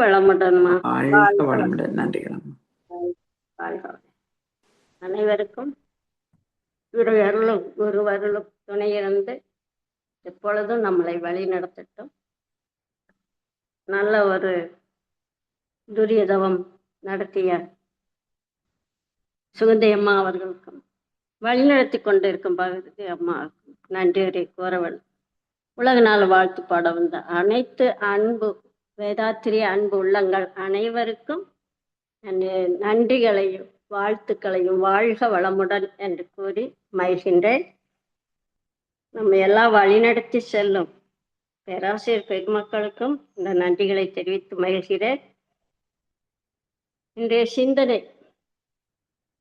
வளமுடன்மா. வாழ்க வளமுடன். நன்றிகள். வாழ்க. அனைவருக்கும் குருவருளும் துணையிருந்து எப்பொழுதும் நம்மளை வழி நடத்தட்டும். நல்ல ஒரு துரியதவம் நடத்திய சுகந்தி அம்மா அவர்களுக்கும் வழிநடத்தி கொண்டிருக்கும் பகுதி அம்மாவுக்கும் நன்றி கூறவன். உலக நாள் வாழ்த்து பாட வந்த அனைத்து அன்பு வேதாத்திரிய அன்பு உள்ளங்கள் அனைவருக்கும் நன்றிகளையும் வாழ்த்துக்களையும் வாழ்க வளமுடன் என்று கூறி மகிழ்கின்றேன். நம்ம எல்லாம் வழிநடத்தி செல்லும் பேராசிரியர் பெருமக்களுக்கும் இந்த நன்றிகளை தெரிவித்து மகிழ்கிறேன். இன்றைய சிந்தனை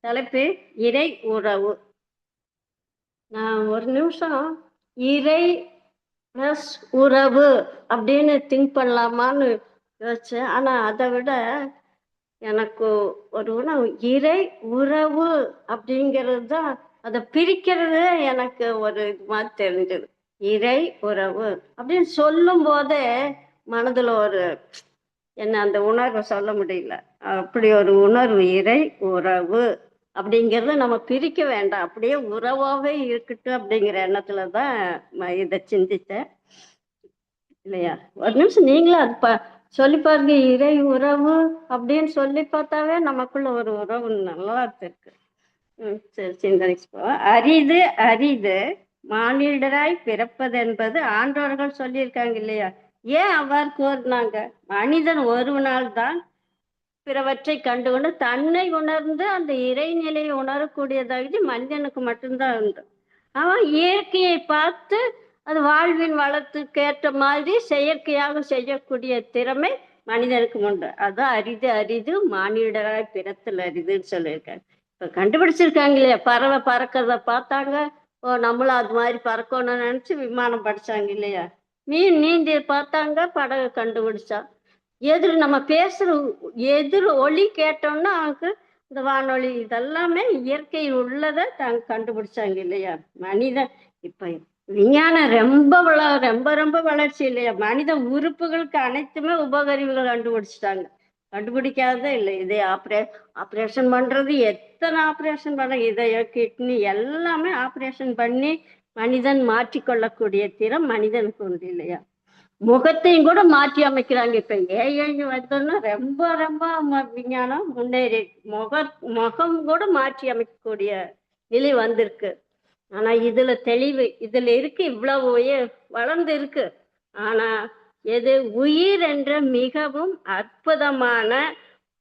தலைப்பு இறை உறவு. நான் ஒரு நிமிஷம் இறை பிளஸ் உறவு அப்படின்னு திங்க் பண்ணலாமான்னு யோசிச்சேன். ஆனா அதை விட எனக்கு ஒரு உணவு இறை உறவு அப்படிங்கிறது தான், அதை பிரிக்கிறது எனக்கு ஒரு இது மாதிரி தெரிஞ்சது. இறை உறவு அப்படின்னு சொல்லும் போதே மனதுல ஒரு என்ன அந்த உணர்வை சொல்ல முடியல. அப்படி ஒரு உணர்வு, இறை உறவு அப்படிங்கிறது நம்ம பிரிக்க வேண்டாம், அப்படியே உறவாகவே இருக்கட்டும் அப்படிங்கிற எண்ணத்துல தான் இதை சிந்தித்தேன். இல்லையா? ஒரு நிமிஷம் நீங்களும் அது சொல்லி பாருங்க. இறை உறவு அப்படின்னு சொல்லி பார்த்தாவே நமக்குள்ள ஒரு உறவு நல்லா இருக்கு. சரி, சிந்தனைக்கு போவோம். அரிது அரிது மானிடராய் பிறப்பது என்பது ஆண்டோர்கள் சொல்லியிருக்காங்க இல்லையா? ஏன் அவ்வாறு கூறினாங்க? மனிதன் ஒருவனால் தான் பிறவற்றை கண்டுகொண்டு தன்னை உணர்ந்து அந்த இறைநிலையை உணரக்கூடிய தகுதி மனிதனுக்கு மட்டும்தான் உண்டு. அவன் இயற்கையை பார்த்து அது வாழ்வின் வளத்துக்கு ஏற்ற மாதிரி செயற்கையாக செய்யக்கூடிய திறமை மனிதனுக்கு உண்டு. அதான் அரிது அரிது மானிடராய் பிறத்தல் அரிதுன்னு சொல்லியிருக்காங்க. இப்ப கண்டுபிடிச்சிருக்காங்க இல்லையா? பறவை பறக்கிறத பார்த்தாங்க, ஓ நம்மளும் அது மாதிரி பறக்கணும்னு நினைச்சு விமானம் படிச்சாங்க இல்லையா? மீன் நீந்தி பார்த்தாங்க, படகு கண்டுபிடிச்சா. நம்ம பேசுற எதிர் ஒளி கேட்டோம்னா அவனுக்கு இந்த வானொலி இதெல்லாமே இயற்கையில் உள்ளதை கண்டுபிடிச்சாங்க இல்லையா? மனிதன் இப்ப விஞ்ஞானம் ரொம்ப ரொம்ப ரொம்ப வளர்ச்சி இல்லையா? மனித உறுப்புகளுக்கு அனைத்துமே உபகருவிகள் கண்டுபிடிச்சிட்டாங்க. கண்டுபிடிக்காத இல்லை. இதை ஆப்ரேஷன் பண்றது, எத்தனை ஆப்ரேஷன் பண்ண, இதய கிட்னி எல்லாமே ஆப்ரேஷன் பண்ணி மனிதன் மாற்றிக்கொள்ளக்கூடிய திறம் மனிதனுக்கு உண்டு இல்லையா? முகத்தையும் கூட மாற்றி அமைக்கிறாங்க. இப்ப ஏஐ வந்தோம்னா ரொம்ப ரொம்ப விஞ்ஞானம் முன்னேறி முகம் கூட மாற்றி அமைக்கக்கூடிய நிலை வந்திருக்கு. ஆனா இதுல தெளிவு இதுல இருக்கு, இவ்வளவு வளர்ந்து இருக்கு. ஆனா எது உயிர் என்ற மிகவும் அற்புதமான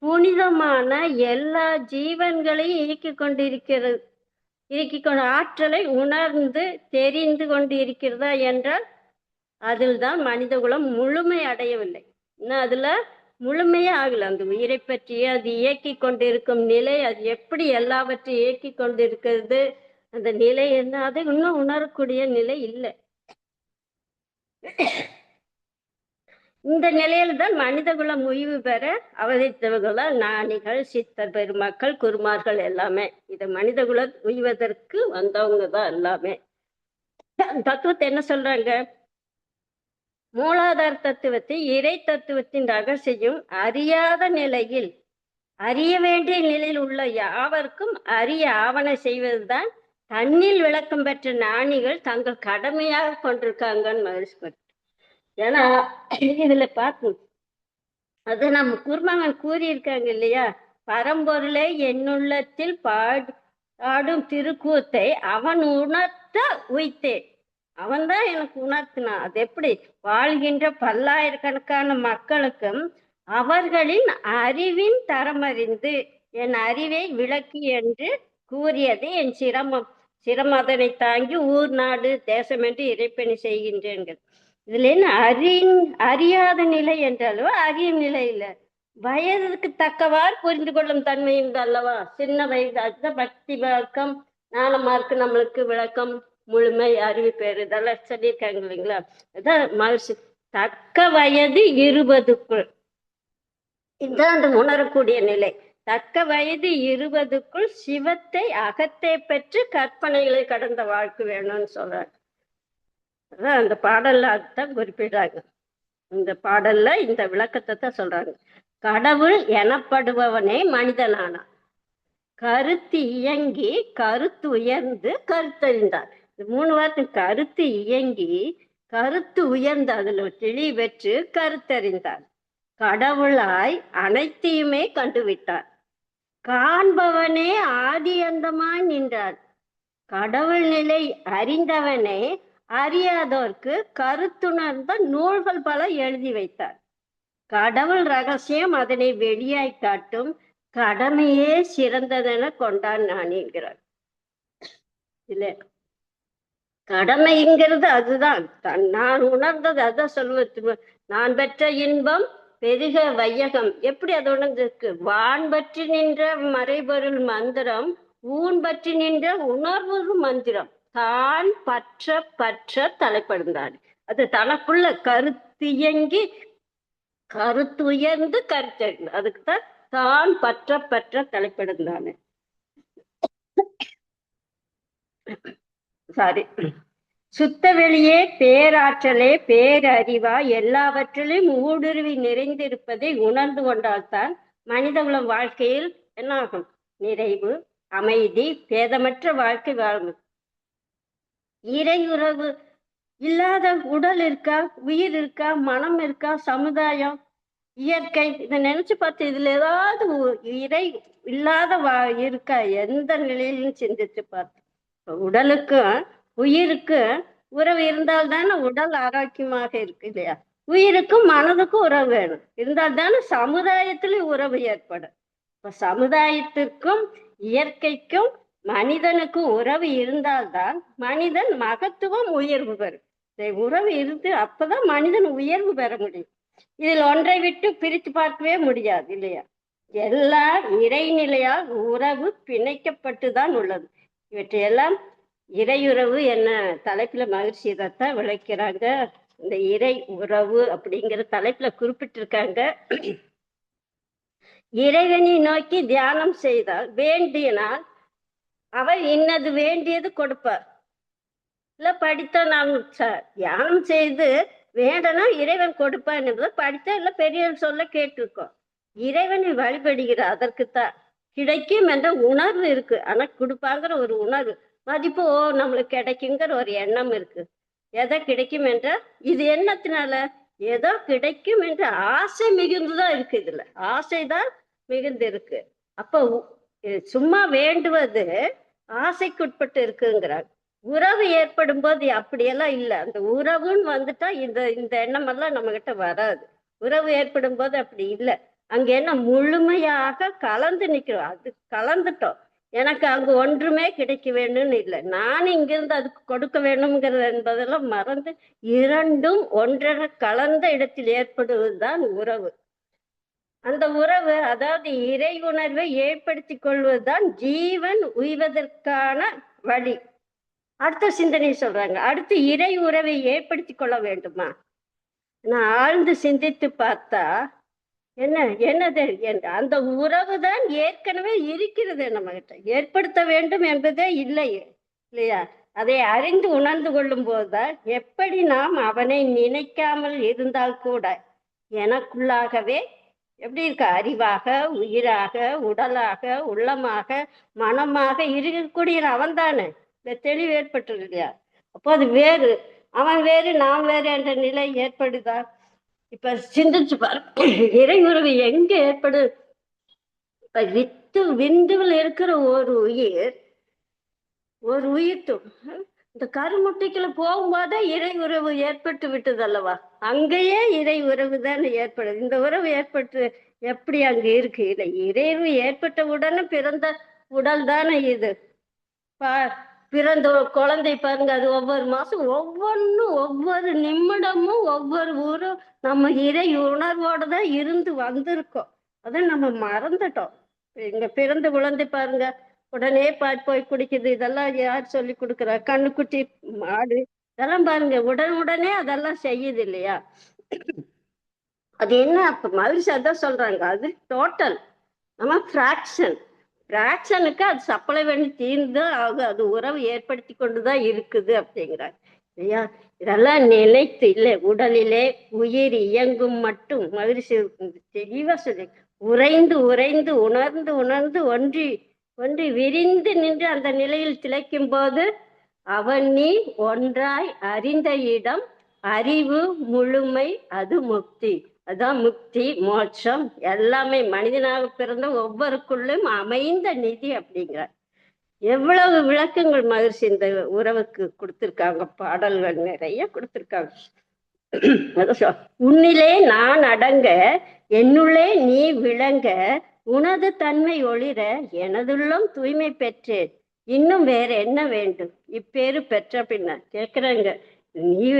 புனிதமான எல்லா ஜீவன்களையும் இயக்கிக் கொண்டிருக்கிறது, கொண்ட ஆற்றலை உணர்ந்து தெரிந்து கொண்டு இருக்கிறதா என்றால் அதில் தான் மனித குலம் முழுமை அடையவில்லை. இன்னும் அதுல முழுமையே ஆகல. அந்த உயிரை பற்றிய அது இயக்கி கொண்டிருக்கும் நிலை, அது எப்படி எல்லாவற்றையும் இயக்கி கொண்டிருக்கிறது, அந்த நிலை என்ன, அதை இன்னும் உணரக்கூடிய நிலை இல்லை. இந்த நிலையில தான் மனித குலம் முயவு பெற அவதரித்தவர்கள ஞானிகள், சித்தர் பெருமக்கள், குருமார்கள் எல்லாமே இது மனித குல உய்வதற்கு வந்தவங்க தான் எல்லாமே. தத்துவத்தை என்ன சொல்றாங்க? மூலாதார தத்துவத்தை இறை தத்துவத்தின் ரகசியம் அறியாத நிலையில் அறிய வேண்டிய நிலையில் உள்ள யாவருக்கும் அறிய ஆவண செய்வதுதான் தன்னில் விளக்கம் பெற்ற ஞானிகள் தங்கள் கடமையாக கொண்டிருக்காங்கன்னு மகிழ்ச்சி. ஏன்னா இதுல பார்க்கணும், அது நம்ம குருமகன் கூறியிருக்காங்க இல்லையா? பரம்பொருளை என்னுள்ளத்தில் பாடும் திருக்கூத்தை அவன் உணர்த்த உய்த்தேன். அவன் தான் எனக்கு உணர்த்தினான். அது எப்படி? வாழ்கின்ற பல்லாயிரக்கணக்கான மக்களுக்கும் அவர்களின் அறிவின் தரமறிந்து என் அறிவை விளக்கி என்று கூறியது என் சிரமம் அதனை தாங்கி ஊர் நாடு தேசம் என்று இறைப்பணி செய்கின்றேன். இதுல என்ன அறியாத நிலை என்றாலோ அறியும் நிலை இல்லை, வயதுக்கு தக்கவாறு புரிந்து கொள்ளும் தன்மை அல்லவா? சின்ன வயது அதுதான் பக்தி விளக்கம், ஞான மார்க்கு நம்மளுக்கு விளக்கம், முழுமை அறிவு பேரு இதெல்லாம் சொல்லியிருக்காங்க இல்லைங்களா? அதான் மகிழ்ச்சி. தக்க வயது 20க்குள் இதுதான் அந்த உணரக்கூடிய நிலை. தக்க வயது 20க்குள் சிவத்தை அகத்தை பெற்று கற்பனைகளை கடந்த வாழ்க்கை வேணும்னு சொல்றாங்க. அதான் அந்த பாடல்ல அதுதான் குறிப்பிடுறாங்க. இந்த பாடல்ல இந்த விளக்கத்தை தான் சொல்றாங்க. கடவுள் எனப்படுபவனே மனிதனானான். கருத்து இயங்கி கருத்து உயர்ந்து கருத்தறிந்தார். இந்த 3 வார்த்தை, கருத்து இயங்கி கருத்து உயர்ந்து அதுல தெளிவெற்று கருத்தறிந்தார். கடவுளாய் அனைத்தையுமே கண்டுவிட்டார். காண்பவனே ஆதி அந்தமாய் நின்றார். கடவுள் நிலை அறிந்தவனே அறியாதோர்க்கு கருத்துணர்ந்த நூல்கள் பல எழுதி வைத்தார். கடவுள் ரகசியம் அதனை வெளியாய் காட்டும் கடமையே சிறந்ததென கொண்டான் நான் என்கிறார். இல்ல, கடமைங்கிறது அதுதான். நான் உணர்ந்தது அதான் சொல்வது. நான் பெற்ற இன்பம் பெருக வையகம். எப்படி அது உணர்ந்திருக்கு? வான் பற்றி நின்ற மறைபொருள் மந்திரம், ஊன் பற்றி நின்ற உணர்வு மந்திரம், தான் பற்ற பற்ற தலைப்படுந்தான். அது தனக்குள்ள கருத்தியங்கி கருத்து உயர்ந்து கருத்தறிந்து, அதுக்குதான் தான் பற்ற பற்ற தலைப்படுந்தானே. சாரி. சுத்த வெளியே பேராற்றலே பேரறிவா எல்லாவற்றிலும் ஊடுருவி நிறைந்திருப்பதை உணர்ந்து கொண்டால்தான் மனித குலம் வாழ்க்கையில் என்னாகும்? நிறைவு, அமைதி, பேதமற்ற வாழ்க்கை வாழும். இறை உறவு இல்லாத உடல் இருக்கா? உயிர் இருக்கா? மனம் இருக்கா? சமுதாயம், இயற்கை, இதை நினைச்சு பார்த்து இதுல ஏதாவது இறை இல்லாத இருக்கா? எந்த நிலையிலும் சிந்திச்சு பார்த்து. உடலுக்கும் உயிருக்கும் உறவு இருந்தால் தானே உடல் ஆரோக்கியமாக இருக்கு இல்லையா? உயிருக்கும் மனதுக்கும் உறவு வேணும். இருந்தால் தானே சமுதாயத்துல உறவு ஏற்படும். இப்ப சமுதாயத்திற்கும் இயற்கைக்கும் மனிதனுக்கும் உறவு இருந்தால்தான் மனிதன் மகத்துவம் உயர்வு பெறும். உறவு இருந்து அப்பதான் மனிதன் உயர்வு பெற முடியும். இதில் ஒன்றை விட்டு பிரித்து பார்க்கவே முடியாது இல்லையா? எல்லா இறைநிலையால் உறவு பிணைக்கப்பட்டுதான் உள்ளது. இவற்றையெல்லாம் இறையுறவு என்ன தலைப்புல மகிழ்ச்சி இதைத்தான் விளக்கிறாங்க. இந்த இறை உறவு அப்படிங்கிற தலைப்புல குறிப்பிட்டிருக்காங்க. இறைவனை நோக்கி தியானம் செய்தால், வேண்டினால் அவர் இன்னது வேண்டியது கொடுப்பார். இல்ல படித்தா நாம் தியானம் செய்து வேண்டனா இறைவன் கொடுப்பான் படித்தா இல்ல பெரிய சொல்ல கேட்டிருக்கோம். இறைவனை வழிபடுகிற அதற்குத்தான் கிடைக்கும் என்ற உணர்வு இருக்கு. ஆனா கொடுப்பாங்கிற ஒரு உணர்வு, மதிப்பு, நம்மளுக்கு கிடைக்குங்கிற ஒரு எண்ணம் இருக்கு. எதை கிடைக்கும் என்ற இது எண்ணத்தினால ஏதோ கிடைக்கும் என்ற ஆசை மிகுந்துதான் இருக்கு. இதுல ஆசைதான் மிகுந்து இருக்கு. அப்ப சும்மா வேண்டுவது ஆசைக்குட்பட்டு இருக்குங்கிறாங்க. உறவு ஏற்படும் போது அப்படியெல்லாம் இல்லை. அந்த உறவுன்னு வந்துட்டா இந்த எண்ணம் எல்லாம் நம்ம கிட்ட வராது. உறவு ஏற்படும் போது அப்படி இல்லை. அங்க என்ன முழுமையாக கலந்து நிக்கிறோம். அது கலந்துட்டோம். எனக்கு அங்க ஒன்றுமே கிடைக்க வேணும்னு இல்லை. நானும் இங்கிருந்து அதுக்கு கொடுக்க வேணுங்கிறது என்பதெல்லாம் மறந்து இரண்டும் ஒன்றரை கலந்த இடத்தில் ஏற்படுவதுதான் உறவு. அந்த உறவு, அதாவது இறை உணர்வை ஏற்படுத்தி கொள்வதுதான் ஜீவன் உய்வதற்கான வழி. அடுத்த சிந்தனை சொல்றாங்க. அடுத்து இறை உறவை ஏற்படுத்தி கொள்ள வேண்டுமா? நான் ஆழ்ந்து சிந்தித்து பார்த்தா என்னது அந்த உறவு தான் ஏற்கனவே இருக்கிறது. நம்ம கிட்ட ஏற்படுத்த வேண்டும் என்பதே இல்லை இல்லையா? அதை அறிந்து உணர்ந்து கொள்ளும் போதுதான் எப்படி நாம் அவனை நினைக்காமல் இருந்தால் கூட எனக்குள்ளாகவே எப்படி இருக்க, அறிவாக, உயிராக, உடலாக, உள்ளமாக, மனமாக இருக்கக்கூடிய அவன் தானே. இந்த தெளிவு ஏற்பட்டது இல்லையா? அப்போ அது வேறு, அவன் வேறு, நாம் வேறு என்ற நிலை ஏற்படுதா? இப்ப சிந்திச்சு பாரு, இறை உறவு எங்க ஏற்படு? இப்ப விந்துவில் இருக்கிற ஒரு உயிர்த்தும் இந்த கருமுட்டைக்குள்ள போகும்போதே இறை உறவு ஏற்பட்டு விட்டது அல்லவா? அங்கேயே இறை உறவு தானே ஏற்படுது. இந்த உறவு ஏற்பட்டு எப்படி அங்க இருக்கு? இல்லை, இறைவு ஏற்பட்ட உடனே பிறந்த உடல் தானே இது. பிறந்த குழந்தை பாருங்க, அது ஒவ்வொரு மாசம் ஒவ்வொன்றும் ஒவ்வொரு நிமிடமும் ஒவ்வொரு ஊரும் நம்ம இறை உணர்வோட தான் இருந்து வந்திருக்கோம். அதை நம்ம மறந்துட்டோம். இங்க பிறந்த குழந்தை பாருங்க, உடனே போய் குடிக்குது. இதெல்லாம் யார் சொல்லி கொடுக்குறா? கண்ணுக்குட்டி, மாடு, இதெல்லாம் பாருங்க உடனே அதெல்லாம் செய்யுது இல்லையா? அது என்ன? அப்ப மகிழ்ச்சி அதான் சொல்றாங்க, அது டோட்டல். நம்ம பிராக்ஷனுக்கு அது சப்ளை பண்ணி தீர்ந்து அது உறவு ஏற்படுத்தி கொண்டுதான் இருக்குது அப்படிங்கிறாங்க. ஐயா, இதெல்லாம் நிலைத்து இல்லை. உடலிலே உயிர் இயங்கும் மட்டும் மகிழ்ச்சி தெளிவா சொல்லி உறைந்து உறைந்து உணர்ந்து உணர்ந்து ஒன்றி ஒன்றி விரிந்து நின்று அந்த நிலையில் திளைக்கும் போது அவன் நீ ஒன்றாய் அறிந்த இடம் அறிவு முழுமை, அது முக்தி. அதான் முக்தி மோட்சம் எல்லாமே மனிதனாக பிறந்த ஒவ்வொருக்குள்ளும் அமைந்த நிதி அப்படிங்கிறார். எவ்வளவு விளக்கங்கள் மகிழ்ச்சி இந்த உறவுக்கு கொடுத்திருக்காங்க, பாடல்கள் நிறைய கொடுத்திருக்காங்க. உன்னிலே நான் அடங்க என்னுள்ளே நீ விளங்க உனது தன்மை ஒளிர எனதுள்ளம் தூய்மை பெற்றேன், இன்னும் வேற என்ன வேண்டும் இப்பேரு பெற்ற பின்ன கேக்குறாங்க. நீ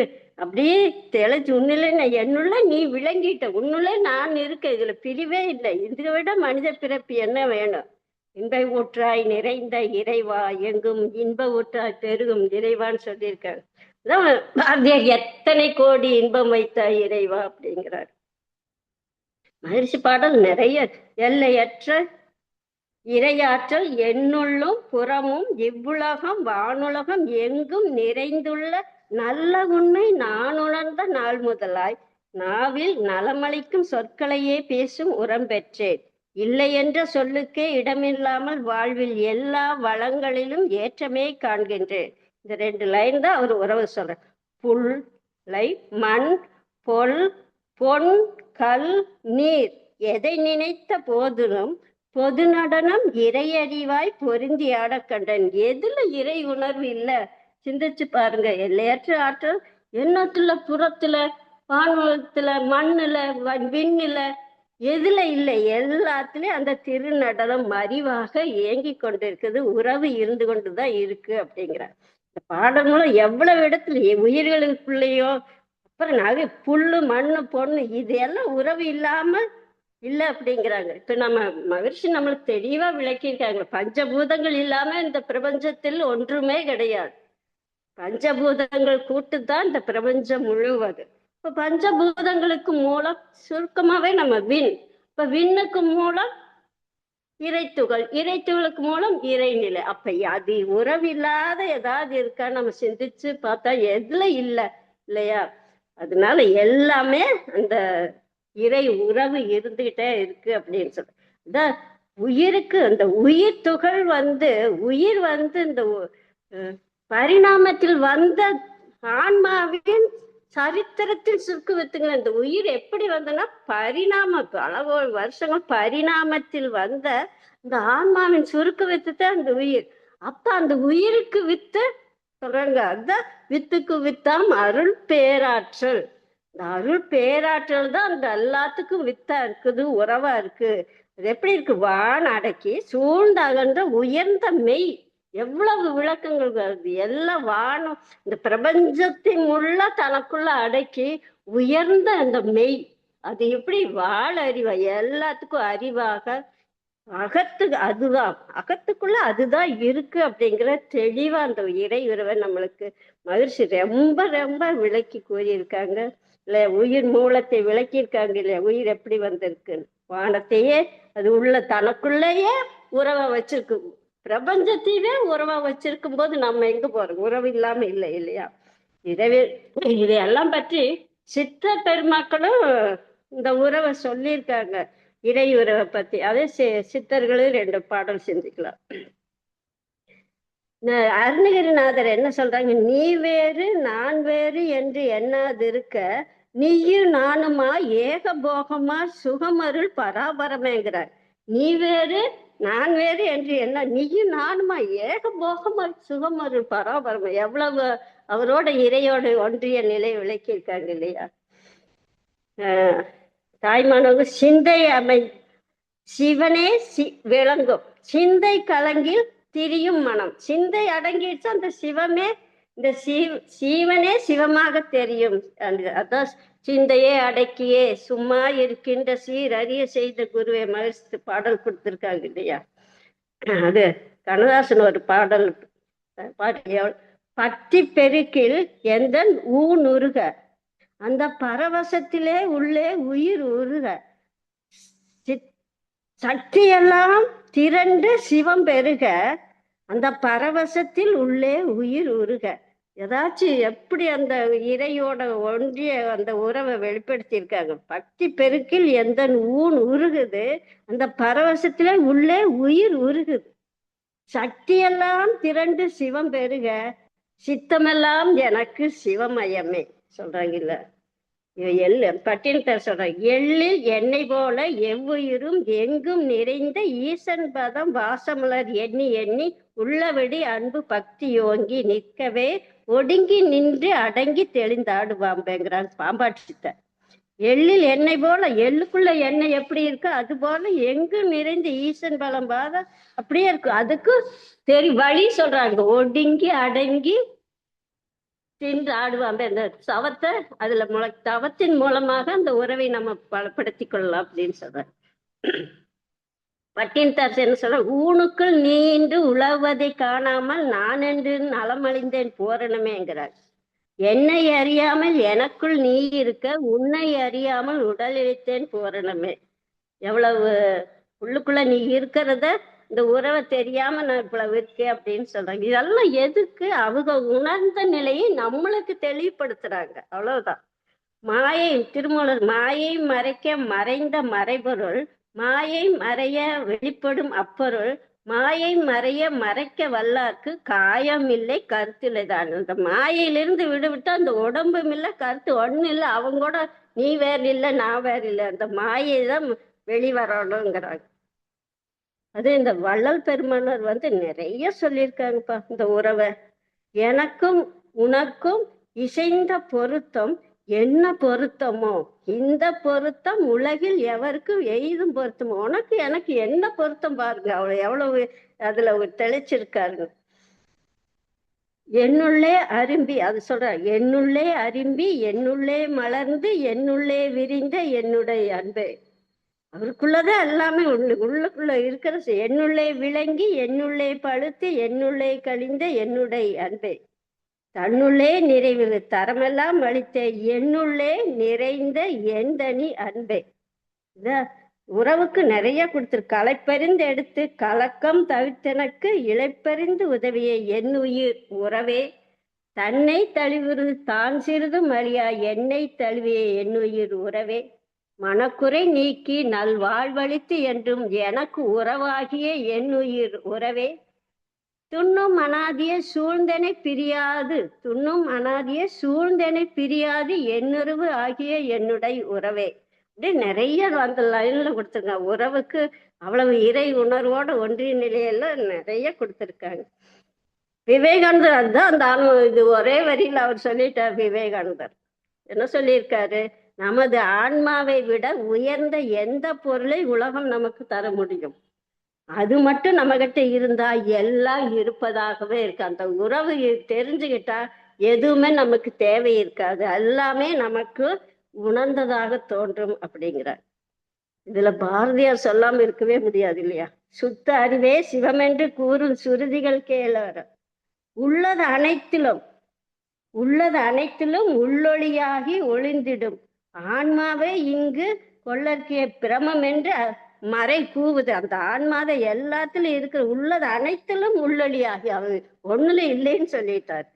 அப்படியே தெளிச்சு உன்னிலே என்னுள்ள நீ விளங்கிட்ட, உன்னுள்ள நான் இருக்க, இதுல பிரிவே இல்லை. இதை விட மனித பிறப்பு என்ன வேணும்? இன்ப ஊற்றாய் நிறைந்த இறைவா எங்கும் இன்ப ஊற்றாய் பெருகும் இறைவான்னு சொல்லியிருக்காங்க. பாரதியார் எத்தனை கோடி இன்பம் வைத்த இறைவா அப்படிங்கிறார். மகிழ்ச்சி பாடல் நிறைய. எல்லையற்ற இறையாற்றல் என்னுள்ளும் புறமும் இவ்வுலகம் வானுலகம் எங்கும் நிறைந்துள்ள நல்ல உண்மை நான் உணர்ந்த நாள் முதலாய் நாவில் நலமளிக்கும் சொற்களையே பேசும் உரம் பெற்றேன். இல்லை என்ற சொல்லுக்கே இடமில்லாமல் வாழ்வில் எல்லா வளங்களிலும் ஏற்றமே காண்கின்றேன். இந்த 2 லைன் தான் அவர் உறவு சொல்ற. புல் லை மண் பொல் பொன் கல் நீர் எதை நினைத்த போதிலும் பொது நடனம் இறையறிவாய் பொருந்தி ஆட கண்டன். எதுல இறை உணர்வு இல்ல? சிந்திச்சு பாருங்க. எல்லையற்ற ஆற்றல் எண்ணத்துல புறத்துல வானத்துல மண்ணுல விண்ணுல எதுல இல்லை? எல்லாத்துலயும் அந்த திருநடனம் அறிவாக இயங்கி கொண்டிருக்குது. உறவு இருந்து கொண்டுதான் இருக்கு அப்படிங்கிறார். இந்த பாடல் மூலம் எவ்வளவு இடத்துல உயிர்களுக்குள்ளேயோ அப்புறம் நகை புல்லு மண்ணு பொண்ணு இது எல்லாம் உறவு இல்லாமல் இல்லை அப்படிங்கிறாங்க. இப்ப நம்ம மகிழ்ச்சி நம்மளுக்கு தெளிவா விளக்கியிருக்காங்க. பஞ்சபூதங்கள் இல்லாம இந்த பிரபஞ்சத்தில் ஒன்றுமே கிடையாது. பஞ்சபூதங்கள் கூட்டுதான் இந்த பிரபஞ்சம் முழுவது. இப்ப பஞ்சபூதங்களுக்கு மூலம் சுருக்கமாவே நம்ம விண். இப்ப விண்ணுக்கு மூலம் இறைத்துகள், இறைத்துகளுக்கு மூலம் இறைநிலை. அப்ப அது உறவில்லாத ஏதாவது இருக்கா நம்ம சிந்திச்சு பார்த்தா எதுல இல்லை இல்லையா? அதனால எல்லாமே அந்த இறை உறவு இருந்துகிட்டே இருக்கு அப்படின்னு சொல்ற. அதான் உயிருக்கு அந்த உயிர் துகள் உயிர் இந்த பரிணாமத்தில் வந்த ஆன்மாவின் சரித்திரத்தில் சுருக்கு வித்துங்க. இந்த உயிர் எப்படி வந்தனா பரிணாம பல வருஷங்கள் பரிணாமத்தில் வந்த இந்த ஆன்மாவின் சுருக்கு வித்து தான் அந்த உயிர். அப்ப அந்த உயிருக்கு வித்து சொல்றாங்க. அதுதான் வித்துக்கு வித்தாம் அருள் பேராற்றல். இந்த அருள் பேராற்றல் தான் அந்த எல்லாத்துக்கும் வித்தா இருக்குது, உறவா இருக்கு. அது எப்படி இருக்கு? வான் அடக்கி சூழ்ந்த அகன்ற உயர்ந்த மெய். எவ்வளவு விளக்கங்கள் வருது. எல்லாம் வானம் இந்த பிரபஞ்சத்தின் உள்ள தனக்குள்ள அடக்கி உயர்ந்த அந்த மெய். அது எப்படி வாழ அறிவா எல்லாத்துக்கும் அறிவாக அதுதான் அகத்துக்குள்ள அதுதான் இருக்கு அப்படிங்கிற தெளிவா அந்த இறை உறவை நம்மளுக்கு மகிழ்ச்சி ரொம்ப ரொம்ப விளக்கி கூறியிருக்காங்க இல்ல. உயிர் மூலத்தை விளக்கியிருக்காங்க இல்லையா? உயிர் எப்படி வந்திருக்கு? வானத்தையே அது உள்ள தனக்குள்ளேயே உறவை வச்சிருக்கு. பிரபஞ்சத்தையே உறவா வச்சிருக்கும் போது நம்ம எங்க போறோம்? உறவு இல்லாம இல்லை இல்லையா? இதையெல்லாம் பற்றி சித்த பெருமக்களும் இந்த உறவை சொல்லியிருக்காங்க. இறை உறவை பத்தி அதே சித்தர்களும் 2 பாடல் சிந்திக்கலாம். அருணகிரிநாதர் என்ன சொல்றாங்க? நீ வேறு நான் வேறு என்று எண்ணாது இருக்க நீயும் நானுமா ஏக போகமா சுகமருள் பராபரமேங்கிறார். நீ வேறு நான் வேறு என்று என்ன, நீயும் நானுமா ஏக போகமா சுகமருள் பராபரமா. எவ்வளவு அவரோட இறையோட ஒன்றிய நிலை விளக்கியிருக்காங்க இல்லையா? தாய்மானவங்க சிந்தை சிவனே விளங்கும் சிந்தை கலங்கில் திரியும் மனம். சிந்தை அடங்கிடுச்சு அந்த சிவமே இந்த சீவனே சிவமாக தெரியும். அதான் சிந்தையே அடக்கியே சும்மா இருக்கின்ற சீர் அறிய செய்த குருவை மகிழ்ச்சி பாடல் கொடுத்திருக்காங்க இல்லையா? அது கண்ணதாசன் ஒரு பாடல் பத்தி பெருக்கில் எந்த ஊனுருக அந்த பரவசத்திலே உள்ளே உயிர் உருக சக்தியெல்லாம் திரண்டு சிவம் பெருக அந்த பரவசத்தில் உள்ளே உயிர் உருக ஏதாச்சும் எப்படி அந்த இறையோட ஒன்றிய அந்த உறவை வெளிப்படுத்தியிருக்காங்க. பக்தி பெருக்கில் எந்த ஊன் உருகுது, அந்த பரவசத்துல உள்ளே உயிர் உருகுது. சக்தியெல்லாம் திரண்டு சிவம் பெருக, சித்தமெல்லாம் எனக்கு சிவமயமே சொல்றாங்கல்ல. பட்டினத்தார் சொல்றாங்க, எள்ளில் எண்ணெய் போல எவ்வுயிரும் எங்கும் நிறைந்த ஈசன் பதம் வாசமலர் எண்ணி எண்ணி உள்ளபடி அன்பு பக்தி யோங்கி நிற்கவே ஒடுங்கி நின்று அடங்கி தெளிந்தாடுவாம்பேங்கிறாங்க பாம்பாட்டி சித்தர். எள்ளில் எண்ணெய் போல, எள்ளுக்குள்ள எண்ணெய் எப்படி இருக்கு அது போல எங்கும் நிறைந்த ஈசன் பலம் பாதம் அப்படியே இருக்கு. அதுக்கு வழி சொல்றாங்க, ஒடுங்கி அடங்கி தின்று ஆடுவாங்க. அந்த தவத்தை அதுல தவத்தின் மூலமாக அந்த உறவை நம்ம பலப்படுத்திக் கொள்ளலாம் அப்படின்னு சொல்ற. பட்டினத்தார் என்ன சொல்ற, ஊனுக்குள் நீ இன்று உழவதை காணாமல் நான் என்று நலமழிந்தேன் பூரணமேங்கிறார். என்னை அறியாமல் எனக்குள் நீ இருக்க, உன்னை அறியாமல் உடல் இழைத்தேன் பூரணமே. எவ்வளவு உள்ளுக்குள்ள நீ இருக்கிறத, இந்த உறவை தெரியாம நான் இவ்வளவு இருக்கேன் அப்படின்னு சொல்றாங்க. இதெல்லாம் எதுக்கு? அவங்க உணர்ந்த நிலையை நம்மளுக்கு தெளிவுபடுத்துறாங்க, அவ்வளவுதான். மாயை திருமூலர், மாயை மறைக்க மறைந்த மறைபொருள், மாயை மறைய வெளிப்படும் அப்பொருள், மாயை மறைய மறைக்க வல்லார்க்கு காயம் இல்லை கருத்தில்லை தான். அந்த மாயையிலிருந்து விடுவிட்டு அந்த உடம்பும் இல்லை கருத்து ஒன்றும் இல்லை. அவங்களோட நீ வேற இல்லை நான் வேற இல்லை, அந்த மாயை தான் வெளிவரணுங்கிறாங்க. அது இந்த வள்ளல் பெருமானர் நிறைய சொல்லியிருக்காங்கப்பா இந்த உறவை. எனக்கும் உனக்கும் இசைந்த பொருத்தம் என்ன பொருத்தமோ, இந்த பொருத்தம் உலகில் எவருக்கும் எய்தும் பொருத்தமோ. உனக்கு எனக்கு என்ன பொருத்தம் பாருங்க, அவளை எவ்வளவு அதுல தெளிச்சிருக்காருங்க. என்னுள்ளே அரும்பி, அது சொல்ற, என்னுள்ளே அரும்பி என்னுள்ளே மலர்ந்து என்னுள்ளே விரிந்த என்னுடைய அன்பே. அவருக்குள்ளதான் எல்லாமே உள்ளுக்குள்ள இருக்கிற, என்னுள்ளே விளங்கி என்னுள்ளே பழுத்து என்னுள்ளே கழிந்த என்னுடைய அன்பே. தன்னுள்ளே நிறைவு தரமெல்லாம் அளித்த என்னுள்ளே நிறைந்த என் தனி அன்பே. இத உறவுக்கு நிறைய கொடுத்துரு. களைப்பறிந்து எடுத்து கலக்கம் தவிர்த்தனக்கு இழைப்பறிந்து உதவிய என் உயிர் உறவே. தன்னை தழுவிரு தான் சிறிதும் அழியா என்னை தழுவிய என் உயிர் உறவே. மனக்குறை நீக்கி நல்வாழ்வளித்து என்றும் எனக்கு உறவாகிய என் உயிர் உறவே. துண்ணும் அனாதிய சூழ்ந்தனை பிரியாது, துண்ணும் அனாதிய சூழ்ந்தனை பிரியாது என்னுறவு ஆகிய என்னுடைய உறவே. அப்படி நிறைய அந்த லைன்ல கொடுத்துருங்க. உறவுக்கு அவ்வளவு இறை உணர்வோட ஒன்றிய நிலையெல்லாம் நிறைய கொடுத்துருக்காங்க. விவேகானந்தர் அதுதான் அந்த இது ஒரே வரியில் அவர் சொல்லிட்டார். விவேகானந்தர் என்ன சொல்லியிருக்காரு, நமது ஆன்மாவை விட உயர்ந்த எந்த பொருளை உலகம் நமக்கு தர முடியும், அது மட்டும் நம்ம கிட்ட இருந்தா எல்லாம் இருப்பதாகவே இருக்கு. அந்த உறவு தெரிஞ்சுக்கிட்டா எதுவுமே நமக்கு தேவை இருக்காது, எல்லாமே நமக்கு உணர்ந்ததாக தோன்றும் அப்படிங்கிறார். இதுல பாரதியார் சொல்லாம இருக்கவே முடியாது இல்லையா. சுத்த அறிவே சிவமென்று கூறும் சுருதிகள் கேளற, உள்ளது அனைத்திலும் உள்ளொளியாகி ஒளிந்திடும் ஆன்மாவே இங்கு கொள்ளற்கிய பிரமம் என்று மறை கூவுது. அந்த ஆன்மாதை எல்லாத்திலும் இருக்கிற உள்ளது அனைத்திலும் உள்ளொளியாகி, அவர் ஒண்ணுல இல்லைன்னு சொல்லிட்டார்.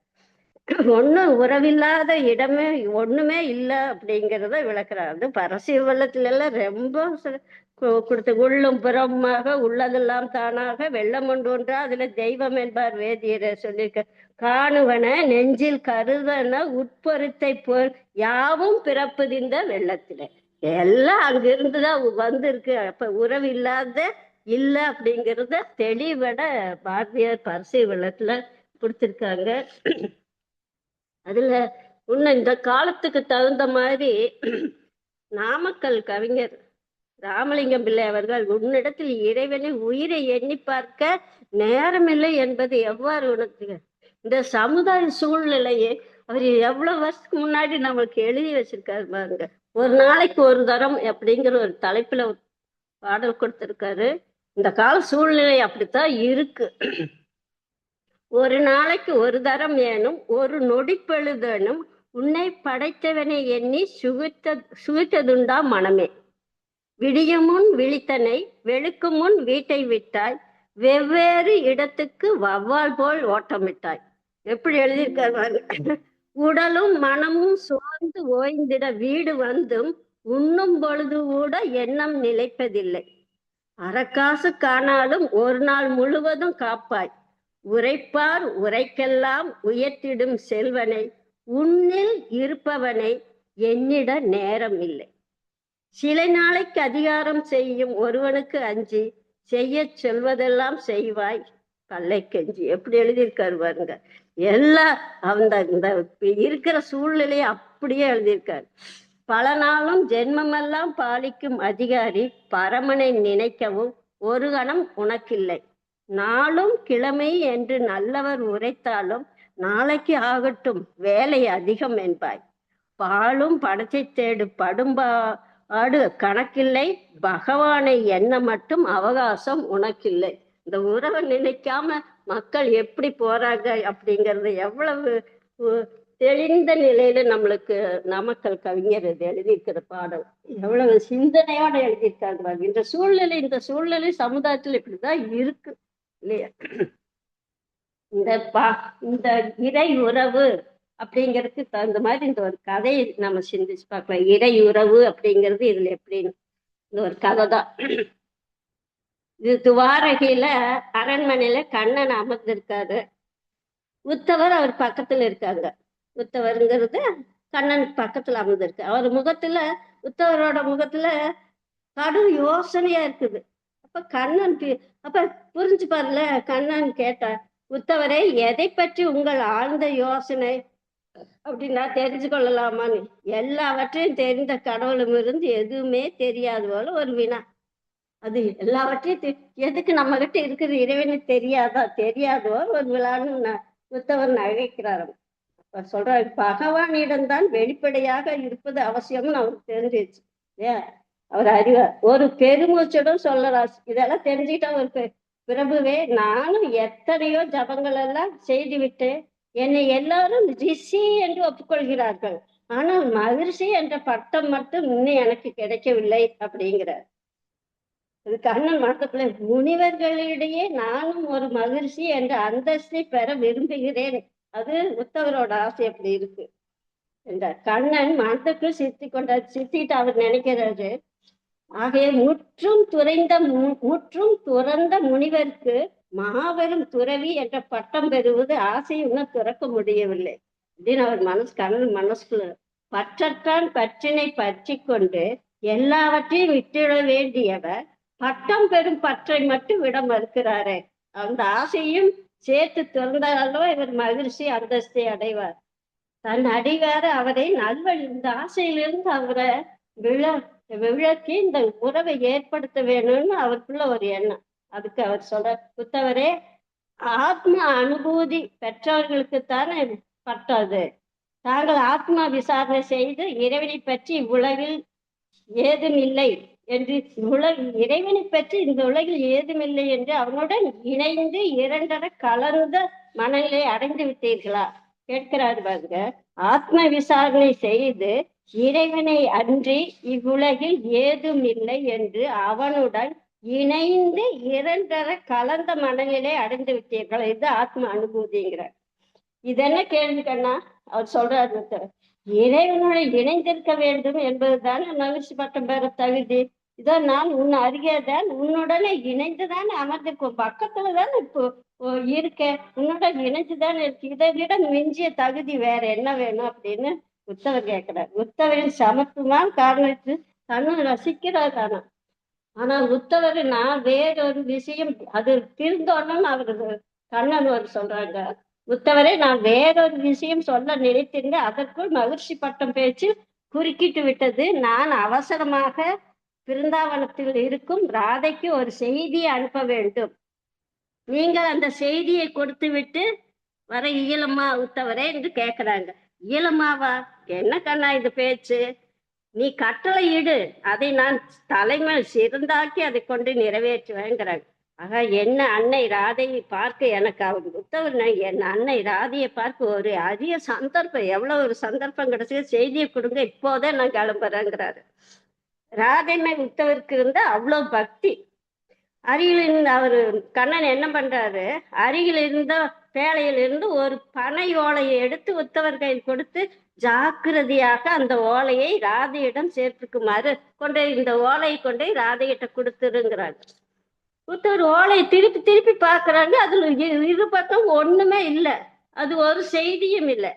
ஒண்ணும் உறவில்லாத இடமே ஒண்ணுமே இல்லை அப்படிங்கிறத விளக்குறாரு. அது பரசிவ வெள்ளத்துல எல்லாம் ரொம்ப கொடுத்து, உள்ளும் புறமாக உள்ளதெல்லாம் தானாக வெள்ளம் ஒன்று ஒன்றா அதுல தெய்வம் என்பார் வேதியரை சொல்லியிருக்க. காணுவன நெஞ்சில் கருதன உட்பொருத்தை போல் யாவும் பிறப்பதிந்த வெள்ளத்திலே. எல்லாம் அங்க இருந்துதான் வந்திருக்கு. அப்ப உறவு இல்லாத இல்லை அப்படிங்கிறத தெளிவட பாரதியார் பரிசு வெள்ளத்துல கொடுத்திருக்காங்க. அதுல இன்னும் இந்த காலத்துக்கு தகுந்த மாதிரி நாமக்கல் கவிஞர் ராமலிங்கம் பிள்ளை அவர்கள், உன்னிடத்தில் இறைவனை உயிரை எண்ணி பார்க்க நேரமில்லை என்பது எவ்வாறு உணர்த்துக. இந்த சமுதாய சூழ்நிலையை அவர் எவ்வளவு வருஷத்துக்கு முன்னாடி நம்மளுக்கு எழுதி வச்சிருக்காரு பாருங்க. ஒரு நாளைக்கு ஒரு தரம் அப்படிங்கிற ஒரு தலைப்புல பாடல் கொடுத்திருக்காரு. இந்த கால சூழ்நிலை அப்படித்தான் இருக்கு. ஒரு நாளைக்கு ஒரு தரம் ஏனும் ஒரு நொடிப்பெழுதனும் உன்னை படைத்தவனை எண்ணி சுகித்ததுண்டா மனமே. விடியுமுன் விழித்தனை வெளுக்கும் முன் வீட்டை விட்டாய், வெவ்வேறு இடத்துக்கு வவ்வால் போல் ஓட்டமிட்டாய். எப்படி எழுதியிருக்காரு பாருங்க. உடலும் மனமும் சோர்ந்து ஓய்ந்திட வீடு வந்தும் உண்ணும் பொழுது கூட எண்ணம் நிலைப்பதில்லை. அறக்காசு காணாலும் ஒரு நாள் முழுவதும் காப்பாய். உரைப்பார் உரைக்கெல்லாம் உயர்த்திடும் செல்வனை, உன்னில் இருப்பவனை எண்ணிட நேரம் இல்லை. சில நாளைக்கு அதிகாரம் செய்யும் ஒருவனுக்கு அஞ்சி செய்யச் சொல்வதெல்லாம் செய்வாய் பல்லை கெஞ்சி. எப்படி எழுதியிருக்காரு பாருங்க. எல்லா அந்த இந்த இருக்கிற சூழ்நிலையை அப்படியே எழுதியிருக்காரு. பல நாளும் ஜென்மமெல்லாம் பாலிக்கும் அதிகாரி பரமனை நினைக்கவும் ஒரு கணம் உனக்கில்லை. நாளும் கிழமை என்று நல்லவர் உரைத்தாலும் நாளைக்கு ஆகட்டும் வேலை அதிகம் என்பாய். பாலும் படத்தை தேடு படும்பாடு கணக்கில்லை. பகவானை எண்ண மட்டும் அவகாசம் உனக்கில்லை. இந்த உறவை நினைக்காம மக்கள் எப்படி போறாங்க அப்படிங்கறது எவ்வளவு தெளிந்த நிலையில நம்மளுக்கு நாமக்கல் கவிஞர் இது எழுதியிருக்கிற பாடல் எவ்வளவு சிந்தனையோட எழுதியிருக்காங்க. இந்த சூழ்நிலை சமுதாயத்துல இப்படிதான் இருக்கு இல்லையா? இந்த இறை உறவு அப்படிங்கிறதுக்கு தகுந்த மாதிரி இந்த ஒரு கதையை நம்ம சிந்திச்சு பார்க்கலாம். இறை உறவு அப்படிங்கிறது இதுல எப்படின்னு இந்த ஒரு கதை தான். இது துவாரகையில அரண்மனையில கண்ணன் அமர்ந்திருக்காரு. உத்தவர் அவர் பக்கத்துல இருக்காங்க. உத்தவருங்கிறது கண்ணன் பக்கத்துல அமர்ந்திருக்கு. அவர் முகத்துல உத்தவரோட முகத்துல கடும் யோசனையா இருக்குது. அப்ப கண்ணன் அப்ப புரிஞ்சு பாருல. கண்ணன் கேட்டார், உத்தவரை எதை பற்றி உங்கள் ஆழ்ந்த யோசனை அப்படின்னா தெரிஞ்சு கொள்ளலாமான்னு. எல்லாவற்றையும் தெரிந்த கடவுளும் இருந்து எதுவுமே தெரியாது போல ஒரு வினா. அது எல்லாவற்றையும் எதுக்கு நம்ம கிட்ட இருக்கிற இறைவனு தெரியாதோ ஒரு விழான்னு உத்தவர் நகைக்கிறார். சொல்றாரு, பகவானிடம்தான் வெளிப்படையாக இருப்பது அவசியம்னு அவருக்கு தெரிஞ்சிருச்சு. ஏன் அவர் அறிவார். ஒரு பெருமூச்சுடன் சொல்லலாம். இதெல்லாம் தெரிஞ்சுக்கிட்டா ஒரு பிரபுவே, நானும் எத்தனையோ ஜபங்கள் எல்லாம் செய்து விட்டேன். என்னை எல்லாரும் ரிஷி என்று ஒப்புக்கொள்கிறார்கள். ஆனால் மகிழ்ச்சி என்ற பட்டம் மட்டும் இன்னும் எனக்கு கிடைக்கவில்லை அப்படிங்கிறார். இது கண்ணன் மனத்துக்குள்ள, முனிவர்களிடையே நானும் ஒரு மகிழ்ச்சி என்ற அந்தஸ்தை பெற விரும்புகிறேன். அது உத்தவரோட ஆசை அப்படி இருக்கு என்றார். கண்ணன் மனத்துக்குள் சித்திட்டு அவர் நினைக்கிறாரு. ஆகைய முற்றும் துறந்த முனிவருக்கு மாபெரும் துறவி என்ற பட்டம் பெறுவது ஆசை இன்னும் துறக்க முடியவில்லை அப்படின்னு அவர் கண்ணன் மனசுக்குள்ள. பற்றற்றான் பற்றினை பற்றி கொண்டு எல்லாவற்றையும் விட்டுவிட வேண்டியவர் பட்டம் பெறும் பற்றை மட்டும் விட மறுக்கிறாரே. அந்த ஆசையும் சேர்த்து திறந்தாலோ இவர் மகிழ்ச்சி அந்தஸ்தை அடைவார். தன் அடிவார அவரை நல்வழி, இந்த ஆசையிலிருந்து அவரை விளக்கி இந்த உறவை ஏற்படுத்த வேணும்னு அவருக்குள்ள ஒரு எண்ணம். அதுக்கு அவர் சொல்ற, புத்தவரே, ஆத்ம அனுபூதி பெற்றவர்களுக்குத்தானே பட்டது. தாங்கள் ஆத்மா விசாரணை செய்து இறைவனை பற்றி உலகில் ஏதும் இல்லை என்று இறைவனை பற்றி இந்த உலகில் ஏதுமில்லை என்று அவனுடன் இணைந்து இரண்டரை கலந்த மனநிலை அடைந்து விட்டீர்களா கேட்கிறார் பாருங்க. ஆத்ம விசாரணை செய்து இறைவனை அன்றி இவ்வுலகில் ஏதும் இல்லை என்று அவனுடன் இணைந்து இரண்டரை கலந்த மனநிலை அடைந்து விட்டீர்கள். இது ஆத்ம அனுபூதிங்கிறார். இது என்ன கேள்வி கண்ணா? அவர் சொல்றாரு, இறைவனோட இணைந்திருக்க வேண்டும் என்பதுதான் மகிழ்ச்சி பட்டம் பெற தகுதி. இதோ நான் உன் அருகேதான் உன்னுடனே இணைந்துதான் அமர்ந்திருக்கும், பக்கத்துலதான் இப்போ இருக்கேன், உன்னுடன் இணைந்துதான் இருக்கு. இதை விட மிஞ்சிய தகுதி வேற என்ன வேணும் அப்படின்னு உத்தவர் கேட்கிறார். உத்தவரின் சமத்துவமான காரணத்து தன்னும் ரசிக்கிறார் தானே. ஆனா உத்தவர் நான் வேறொரு விஷயம் அது திருந்தோன்னு அவரு கண்ணன் ஒரு சொல்றாங்க. உத்தவரை நான் வேறொரு விஷயம் சொல்ல நினைத்திருந்தேன், அதற்குள் மகிழ்ச்சி பட்டம் பேச்சு குறுக்கிட்டு விட்டது. நான் அவசரமாக பிருந்தாவனத்தில் இருக்கும் ராதைக்கு ஒரு செய்தியை அனுப்ப வேண்டும். நீங்கள் அந்த செய்தியை கொடுத்து விட்டு வர இயலுமா உத்தவரே என்று கேட்கிறாங்க. இயலுமாவா? என்ன கண்ணா இது பேச்சு? நீ கட்டளை இடு, அதை நான் தலைமை சிறந்தாக்கி அதை கொண்டு நிறைவேற்றுவேங்கிறாங்க. ஆக என்ன அன்னை ராதையை பார்க்க எனக்கு அவர் உத்தவர் என் அன்னை ராதையை பார்க்க ஒரு அரிய சந்தர்ப்பம், எவ்வளவு ஒரு சந்தர்ப்பம் கிடைச்சது, செய்தியை கொடுங்க, இப்போதே நான் கிளம்புறேங்கிறாரு. ராதை மேல் உத்தவருக்கு இருந்த அவ்வளவு பக்தி. அருகில் இருந்த அவரு கண்ணன் என்ன பண்றாரு, அருகில் இருந்த பேழையிலிருந்து ஒரு பனை ஓலையை எடுத்து உத்தவர் கையில் கொடுத்து, ஜாக்கிரதையாக அந்த ஓலையை ராதையிடம் சேர்த்துக்குமாறு கொண்டு இந்த ஓலையை கொண்டு ராதையிட்ட கொடுத்துருங்கிறாங்க. உத்தவர் ஓலையை திருப்பி திருப்பி பார்க்கறாங்க. அதுல இரு பக்கம் ஒண்ணுமே இல்லை. அது ஒரு செய்தியும் இல்லை,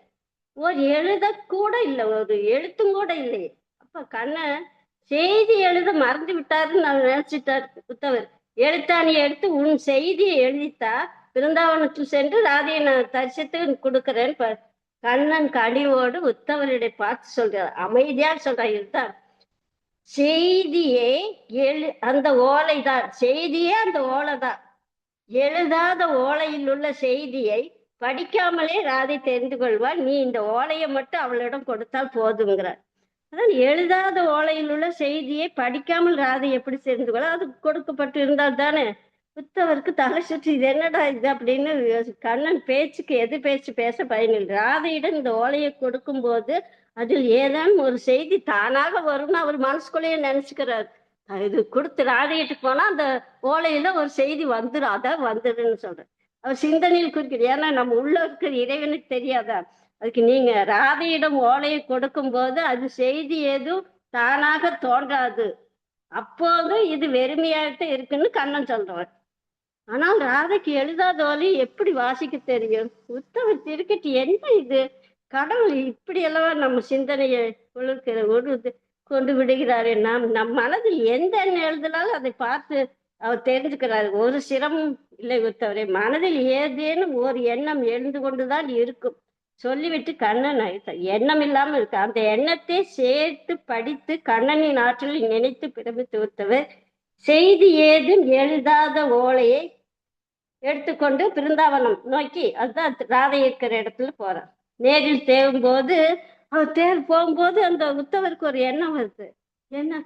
ஒரு எழுத கூட இல்லை, ஒரு எழுத்தும் கூட இல்லையே. அப்ப கண்ணன் செய்தி எழுத மறந்து விட்டாருன்னு நான் நினைச்சிட்டார் உத்தவர். எழுத்தாணியை எடுத்து உன் செய்தியை எழுதித்தா, பிருந்தாவனத்தில் சென்று ராதையை நான் தரிசித்து கொடுக்கிறேன். கண்ணன் கனிவோடு உத்தவரிடை பார்த்து சொல்றார், அமைதியா சொல்றார். இதுதான் செய்தியே அந்த ஓலைதான் செய்தியே, அந்த ஓலைதான். எழுதாத ஓலையில் உள்ள செய்தியை படிக்காமலே ராதை தெரிந்து கொள்வாள். நீ இந்த ஓலையை மட்டும் அவளிடம் கொடுத்தால் போதுங்கிறார். அதான் எழுதாத ஓலையில் உள்ள செய்தியை படிக்காமல் ராதை எப்படி தெரிந்து கொள்ள? அது கொடுக்கப்பட்டு இருந்தால் தானே. புத்தவருக்கு தலை சுற்றி இது என்னடா இது அப்படின்னு கண்ணன் பேச்சுக்கு எது பேச்சு பேச பயனில்லை. ராதையிடம் இந்த ஓலையை கொடுக்கும் போது அதில் ஏதானும் ஒரு செய்தி தானாக வரும்னு அவர் மனசுக்குள்ளேயே நினைச்சுக்கிறார். இது கொடுத்து ராதையிட்டு போனா அந்த ஓலையில ஒரு செய்தி வந்துடும், அதான் வந்துடுன்னு சொல்றேன். அவர் சிந்தனையில் குறிக்கிறார். ஏன்னா நம்ம உள்ள இருக்கிற இறைவனுக்கு தெரியாதா? அதுக்கு நீங்க ராதையிடம் ஓலையை கொடுக்கும் போது அது செய்தி எதுவும் தானாக தோன்றாது, அப்போது இது வெறுமையாகிட்டு இருக்குன்னு கண்ணன் சொல்றவர். ஆனால் ராதைக்கு எழுதாத ஓலை எப்படி வாசிக்க தெரியும்? உத்தவர் திருக்கட்டி என்ன இது, கடவுள் இப்படி எல்லாம் நம்ம சிந்தனையை கொண்டு விடுகிறாரு. நம் மனதில் எந்த எண்ணம் எழுதினாலும் அதை பார்த்து அவர் தெரிஞ்சுக்கிறாரு. ஒரு சிரமம் இல்லை உத்தவரே, மனதில் ஏதேனும் ஒரு எண்ணம் எழுந்து கொண்டுதான் இருக்கும் சொல்லிவிட்டு கண்ணன் எண்ணம் இல்லாம இருக்கு. அந்த எண்ணத்தை சேர்த்து படித்து கண்ணனின் ஆற்றலை நினைத்து பிரமித்து உத்தவர் செய்தி ஏதும் எழுதாத ஓலையை எடுத்துக்கொண்டு பிருந்தாவனம் நோக்கி, அதுதான் ராதை இருக்கிற இடத்துல போறார். நேரில் தேவும்போது அவர் தேர் போகும்போது அந்த உத்தவருக்கு ஒரு எண்ணம் வருது. என்ன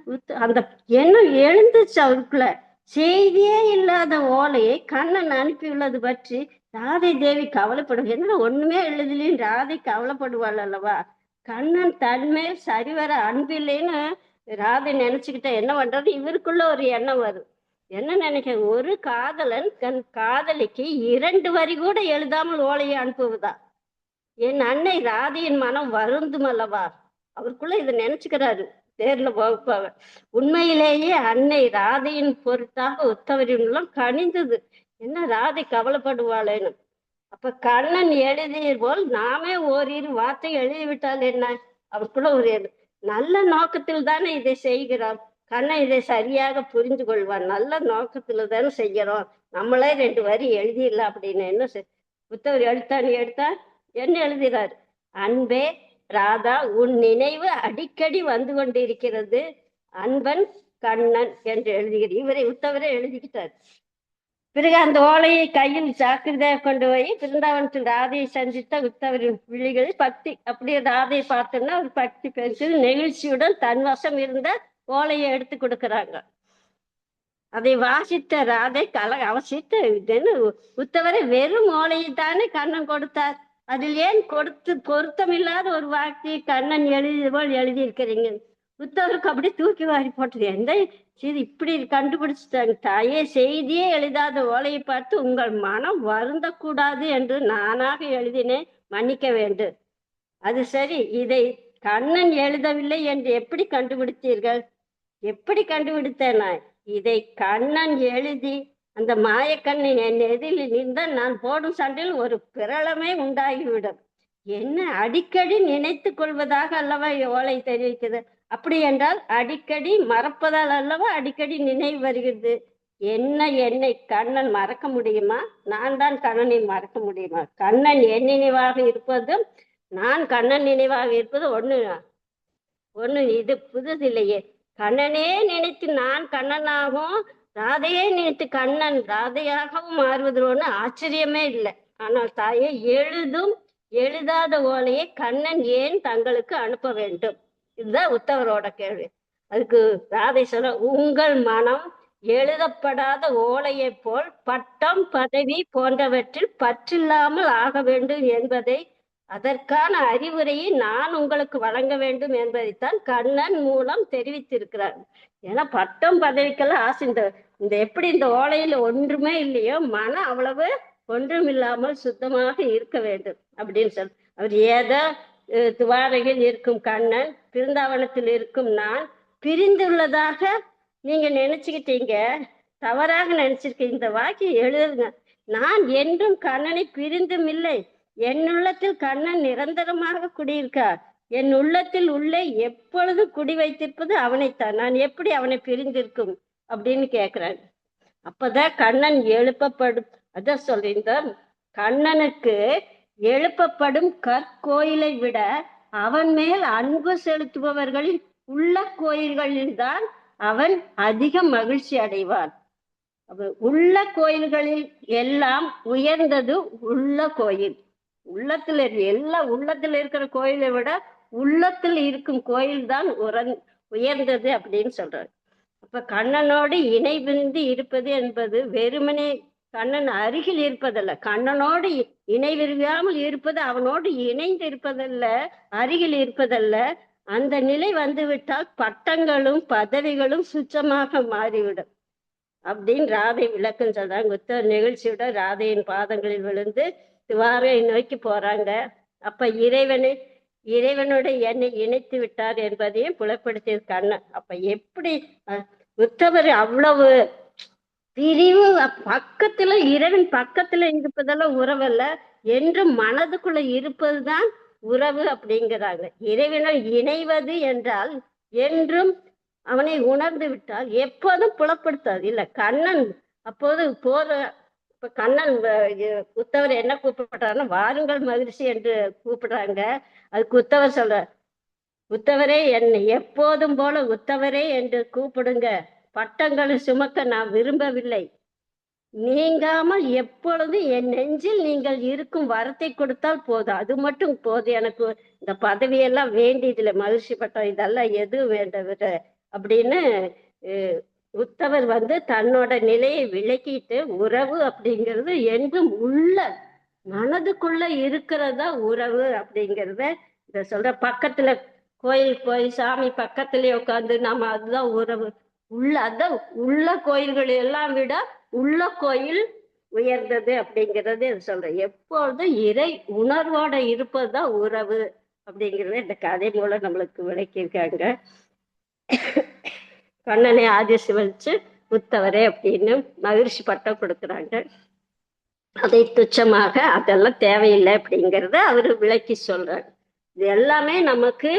அந்த எண்ணம் எழுந்துச்சு அவருக்குள்ள. செய்தியே இல்லாத ஓலையை கண்ணன் அனுப்பியுள்ளது பற்றி ராதை தேவி கவலைப்படும். என்ன ஒண்ணுமே எழுதலின் ராதை கவலைப்படுவாள் அல்லவா? கண்ணன் தன்மேல் சரிவர அன்பில்லைன்னு ராதை நினைச்சுக்கிட்ட என்ன பண்றது? இவருக்குள்ள ஒரு எண்ணம் வரும். என்ன நினைக்க, ஒரு காதலன் தன் காதலிக்கு 2 வரி கூட எழுதாமல் ஓலையை அனுப்புவதா? என் அன்னை ராதையின் மனம் வருந்தும் அல்லவா? அவருக்குள்ள இதை நினைச்சுக்கிறாரு. தேர்ல போக உண்மையிலேயே அன்னை ராதையின் பொருட்டாக உத்தவரின் மூலம் கனிந்தது. என்ன ராதை கவலைப்படுவாளேன்னு. அப்ப கண்ணன் எழுதிய போல் நாமே ஓரிரு வார்த்தை எழுதிவிட்டால் என்ன? அவருக்குள்ள ஒரு நல்ல நோக்கத்தில் தானே இதை செய்கிறோம். கண்ணன் இதை சரியாக புரிந்து கொள்வான். நல்ல நோக்கத்துல தானே செய்யறோம். நம்மளே 2 வரி எழுதிடலாம் அப்படின்னு. என்ன புத்தவர் எழுத்தாணி எடுத்தா என்ன எழுதுகிறார்? அன்பே ராதா, உன் நினைவு அடிக்கடி வந்து கொண்டிருக்கிறது, அன்பன் கண்ணன் என்று எழுதுகிறார். இவரை உத்தவரை எழுதிக்கிட்டார். பிறகு அந்த ஓலையை கையில் ஜாக்கிரதையாக கொண்டு போய் பிருந்தாவனத்தில் ராதையை சந்தித்த உத்தவரின் விழிகளில் பக்தி. அப்படியே ராதையை பார்த்தோம்னா ஒரு பக்தி பெருசு நெகிழ்ச்சியுடன் தன் வசம் இருந்த ஓலையை எடுத்து கொடுக்குறாங்க. அதை வாசித்த ராதை அவசித்து உத்தவரை வெறும் ஓலையை தானே கண்ணன் கொடுத்தார். அதில் ஏன் பொருத்தம் இல்லாத ஒரு வார்த்தையை கண்ணன் எழுதிய போல் எழுதியிருக்கிறீங்க? உத்தவருக்கு அப்படி தூக்கி வாரி போட்டது. எந்த சரி இப்படி கண்டுபிடிச்சிட்டாங்க. தாயே, செய்தியே எழுதாத ஓலையை பார்த்து உங்கள் மனம் வருந்த கூடாது என்று நானாக எழுதினேன், மன்னிக்க வேண்டும். அது சரி, இதை கண்ணன் எழுதவில்லை என்று எப்படி கண்டுபிடித்தீர்கள்? எப்படி கண்டுபிடித்தேன்? இதை கண்ணன் எழுதி அந்த மாயக்கண்ணன் என் எதிரில் நின்றால் நான் போடும் சண்டையில் ஒரு பிரளமே உண்டாகிவிடும். என்ன அடிக்கடி நினைத்து கொள்வதாக அல்லவா ஓலை தெரிவிக்கிறது? அப்படி என்றால் அடிக்கடி மறப்பதால் அல்லவா அடிக்கடி நினைவு வருகிறது. என்னை கண்ணன் மறக்க முடியுமா? நான் தான் கண்ணனை மறக்க முடியுமா? கண்ணன் என் நினைவாக இருப்பதும் நான் கண்ணன் நினைவாக இருப்பது ஒண்ணு இது புதுதில்லையே. கண்ணனே நினைத்து நான் கண்ணனாகவும், ராதையே நினைத்து கண்ணன் ராதையாகவும் மாறுவது ஒண்ணு ஆச்சரியமே இல்லை. ஆனால் தாயே, எழுதாத ஓலையை கண்ணன் ஏன் தங்களுக்கு அனுப்ப வேண்டும்? இதுதான் உத்தவரோட கேள்வி. அதுக்கு ராதை சொல்ல, உங்கள் மனம் எழுதப்படாத ஓலையை போல் பட்டம் பதவி போன்றவற்றில் பற்றில்லாமல் ஆக வேண்டும் என்பதை, அதற்கான அறிவுரையை நான் உங்களுக்கு வழங்க வேண்டும் என்பதைத்தான் கண்ணன் மூலம் தெரிவித்திருக்கிறார். ஏன்னா பட்டம் பதவிக்கெல்லாம் ஆசை. இந்த எப்படி இந்த ஓலையில ஒன்றுமே இல்லையோ, மனம் அவ்வளவு ஒன்றுமில்லாமல் சுத்தமாக இருக்க வேண்டும் அப்படின்னு சொல். அவர் ஏதோ துவாரகையில் இருக்கும் கண்ணன், பிருந்தாவனத்தில் இருக்கும் நான் பிரிந்துள்ளதாக நீங்க நினைச்சுக்கிட்டீங்க, தவறாக நினைச்சிருக்கீங்க. இந்த வாக்கியம் எழுதுங்க. நான் என்றும் கண்ணனை பிரிந்தும் இல்லை. என் உள்ளத்தில் கண்ணன் நிரந்தரமாக குடியிருக்கார். என் உள்ளத்தில் உள்ளே எப்பொழுது குடி வைத்திருப்பது அவனைத்தான். நான் எப்படி அவனை பிரிந்திருக்கும் அப்படின்னு கேட்கிறான். அப்பதான் கண்ணன் எழுப்பப்படும். அதான் சொல்றேன், கண்ணனுக்கு எழுப்பப்படும் கற்கோயிலை விட அவன் மேல் அன்பு செலுத்துபவர்களின் உள்ள கோயில்களில் தான் அவன் அதிக மகிழ்ச்சி அடைவான். உள்ள கோயில்களில் எல்லாம் உயர்ந்தது உள்ள கோயில். உள்ளத்துல உள்ளத்துல இருக்கிற கோயிலை விட உள்ளத்தில் இருக்கும் கோயில் தான் உயர்ந்தது அப்படின்னு சொல்றாரு. அப்ப கண்ணனோடு இணைவிருந்து இருப்பது என்பது வெறுமனே கண்ணன் அருகில் இருப்பதல்ல, கண்ணனோடு இணைவிருகாமல் இருப்பது, அவனோடு இணைந்து இருப்பதல்ல, அருகில் இருப்பதல்ல. அந்த நிலை வந்துவிட்டால் பட்டங்களும் பதவிகளும் சுத்தமாக மாறிவிடும் அப்படின்னு ராதை விளக்கம் சொல்றாங்க. உத்தர நிகழ்ச்சியோட ராதையின் பாதங்களில் விழுந்து துவாரை நோக்கி போறாங்க. அப்ப இறைவனோட என்னை இணைத்து விட்டார் என்பதையும் புலப்படுத்திய கண்ணன். அப்ப எப்படி உத்தவர் அவ்வளவு பிரிவு, பக்கத்துல இறைவன் பக்கத்துல இருப்பதெல்லாம் உறவல்ல, என்றும் மனதுக்குள்ள இருப்பதுதான் உறவு அப்படிங்கிறாங்க. இறைவனை இணைவது என்றால் என்றும் அவனை உணர்ந்து விட்டால் எப்போதும் புலப்படுத்தாது இல்ல. கண்ணன் அப்போது இப்ப கண்ணன் உத்தவர் என்ன கூப்பிடுறாருன்னா வாருங்கள் மகிழ்ச்சி என்று கூப்பிடுறாங்க. அதுக்கு உத்தவர் சொல்ற, உத்தவரே என்னை எப்போதும் போல உத்தவரே என்று கூப்பிடுங்க, பட்டங்களை சுமக்க நான் விரும்பவில்லை, நீங்காமல் எப்பொழுதும் என் நெஞ்சில் நீங்கள் இருக்கும் வரத்தை கொடுத்தால் போதும், அது மட்டும் போதும், எனக்கு இந்த பதவியெல்லாம் வேண்டியதில்லை, மகிழ்ச்சி பட்டம் இதெல்லாம் எதுவும் வேண்டவில்லை அப்படின்னு உத்தவர் தன்னோட நிலையை விளக்கிட்டு, உறவு அப்படிங்கிறது என்றும் உள்ள மனதுக்குள்ள இருக்கிறதா உறவு அப்படிங்கிறத இத சொல்ற. பக்கத்துல கோயில் போய் சாமி பக்கத்துலயே உட்காந்து நாம அதுதான் உறவு. அதான் உள்ள கோயில்கள் எல்லாம் விட உள்ள கோயில் உயர்ந்தது அப்படிங்கிறது சொல்ற. எப்பொழுதும் இறை உணர்வோட இருப்பதுதான் உறவு அப்படிங்கிறத இந்த கதை மூலம் நம்மளுக்கு விளக்கியிருக்காங்க. கண்ணனை ஆதிசிவலிச்சு உத்தவரே அப்படின்னு மகிழ்ச்சி பட்டம் கொடுக்குறாங்க. அதை துச்சமாக அதெல்லாம் தேவையில்லை அப்படிங்கிறத அவரு விளக்கி சொல்றாரு. இது எல்லாமே நமக்கு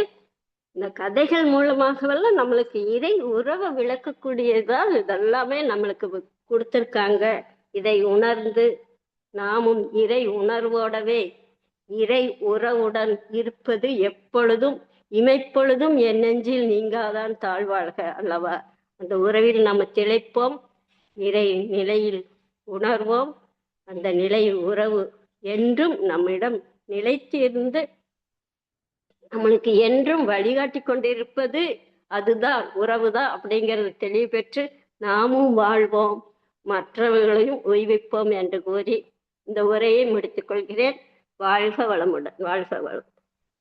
இந்த கதைகள் மூலமாகவெல்லாம் நம்மளுக்கு இறை உறவை விளக்கக்கூடியதான் இதெல்லாமே நம்மளுக்கு கொடுத்திருக்காங்க. இதை உணர்ந்து நாமும் இறை உணர்வோடவே இறை உறவுடன் இருப்பது எப்பொழுதும் இமைப்பொழுதும் என் நெஞ்சில் நீங்காதான் தாழ்வாழ்க அல்லவா. அந்த உறவில் நம்ம திளைப்போம், இறை நிலையில் உணர்வோம். அந்த நிலை உறவு என்றும் நம்மிடம் நிலைத்திருந்து நம்மளுக்கு என்றும் வழிகாட்டி கொண்டிருப்பது அதுதான் உறவுதான் அப்படிங்கிறது தெளிவு பெற்று நாமும் வாழ்வோம், மற்றவர்களையும் உய்விப்போம் என்று கூறி இந்த உரையை முடித்துக் கொள்கிறேன். வாழ்க வளமுடன், வாழ்க வளம்.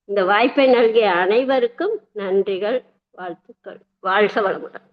இந்த வாய்ப்பை நல்கிய அனைவருக்கும் நன்றிகள், வாழ்த்துக்கள். வாழ்க வளமுடன்.